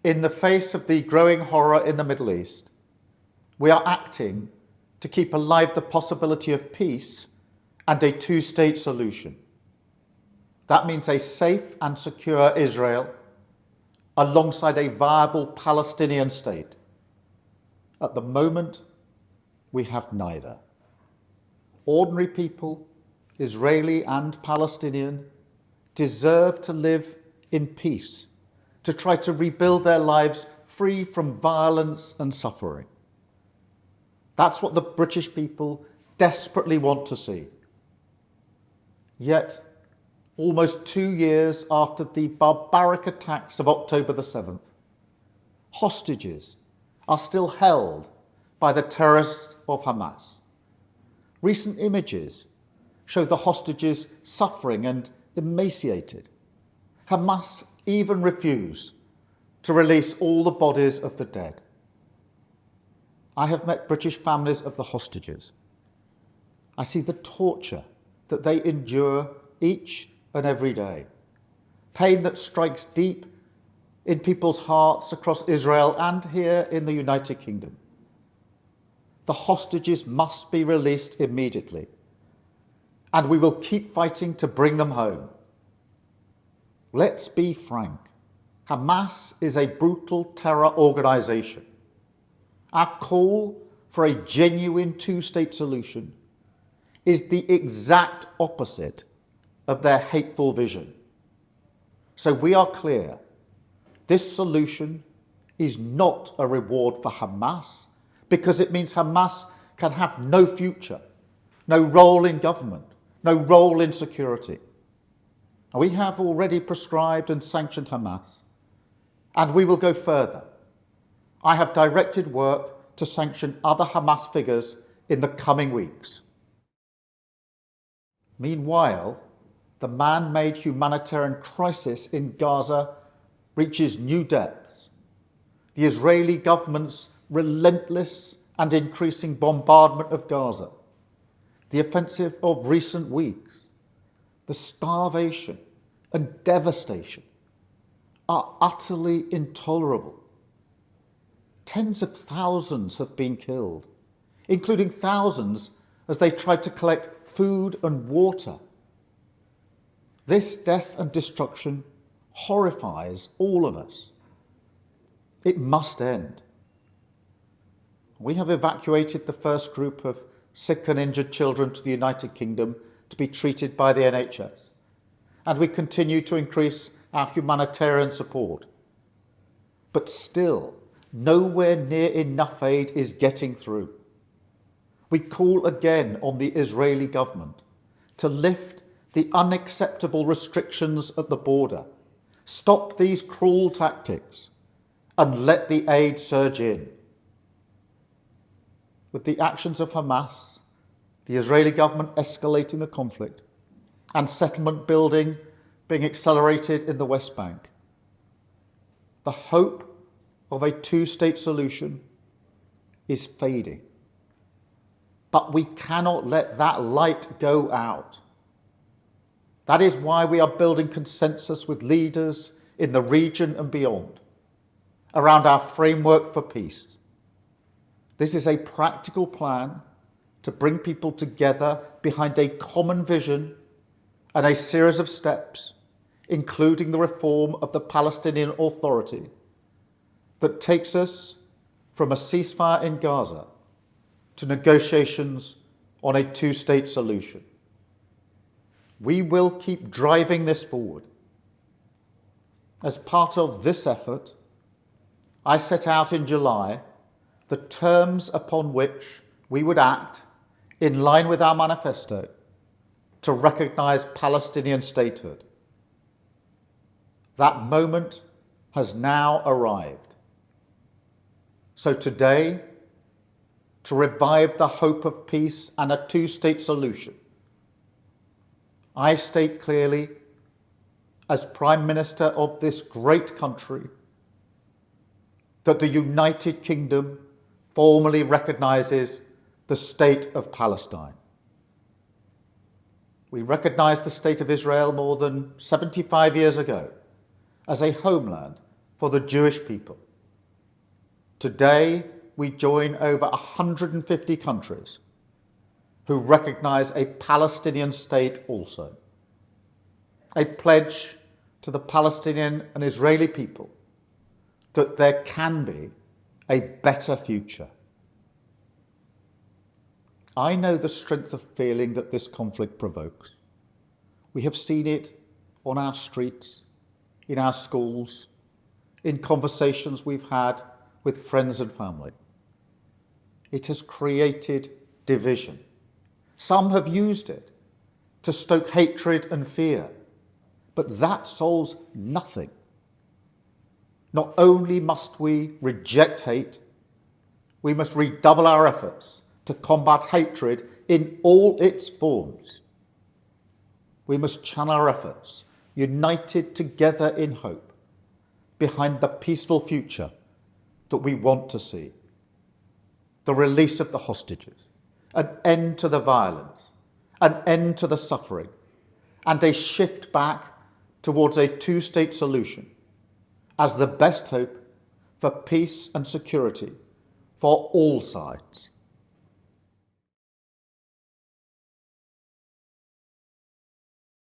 In the face of the growing horror in the Middle East, we are acting to keep alive the possibility of peace and a two-state solution. That means a safe and secure Israel alongside a viable Palestinian state. At the moment, we have neither. Ordinary people, Israeli and Palestinian, deserve to live in peace, to try to rebuild their lives free from violence and suffering. That's what the British people desperately want to see. Yet, almost 2 years after the barbaric attacks of October the 7th, hostages are still held by the terrorists of Hamas. Recent images show the hostages suffering and emaciated. Hamas even refused to release all the bodies of the dead. I have met British families of the hostages. I see the torture that they endure each and every day, pain that strikes deep in people's hearts across Israel and here in the United Kingdom. The hostages must be released immediately, and we will keep fighting to bring them home. Let's be frank. Hamas is a brutal terror organisation. Our call for a genuine two-state solution is the exact opposite of their hateful vision. So we are clear, this solution is not a reward for Hamas, because it means Hamas can have no future, no role in government, no role in security. We have already prescribed and sanctioned Hamas, and we will go further. I have directed work to sanction other Hamas figures in the coming weeks. Meanwhile, the man-made humanitarian crisis in Gaza reaches new depths. The Israeli government's relentless and increasing bombardment of Gaza, the offensive of recent weeks, the starvation and devastation are utterly intolerable. Tens of thousands have been killed, including thousands as they tried to collect food and water. This death and destruction horrifies all of us. It must end. We have evacuated the first group of sick and injured children to the United Kingdom to be treated by the NHS, and we continue to increase our humanitarian support. But still, nowhere near enough aid is getting through. We call again on the Israeli government to lift the unacceptable restrictions at the border, stop these cruel tactics, and let the aid surge in. With the actions of Hamas, the Israeli government escalating the conflict, and settlement building being accelerated in the West Bank, the hope of a two-state solution is fading. But we cannot let that light go out. That is why we are building consensus with leaders in the region and beyond around our framework for peace. This is a practical plan to bring people together behind a common vision and a series of steps, including the reform of the Palestinian Authority, that takes us from a ceasefire in Gaza to negotiations on a two-state solution. We will keep driving this forward. As part of this effort, I set out in July the terms upon which we would act in line with our manifesto to recognise Palestinian statehood. That moment has now arrived. So today, to revive the hope of peace and a two-state solution, I state clearly, as Prime Minister of this great country, that the United Kingdom formally recognises the state of Palestine. We recognised the state of Israel more than 75 years ago as a homeland for the Jewish people. Today, we join over 150 countries who recognise a Palestinian state also. A pledge to the Palestinian and Israeli people that there can be a better future. I know the strength of feeling that this conflict provokes. We have seen it on our streets, in our schools, in conversations we've had with friends and family. It has created division. Some have used it to stoke hatred and fear, but that solves nothing. Not only must we reject hate, we must redouble our efforts to combat hatred in all its forms. We must channel our efforts, united together in hope, behind the peaceful future that we want to see. The release of the hostages, an end to the violence, an end to the suffering, and a shift back towards a two-state solution as the best hope for peace and security for all sides.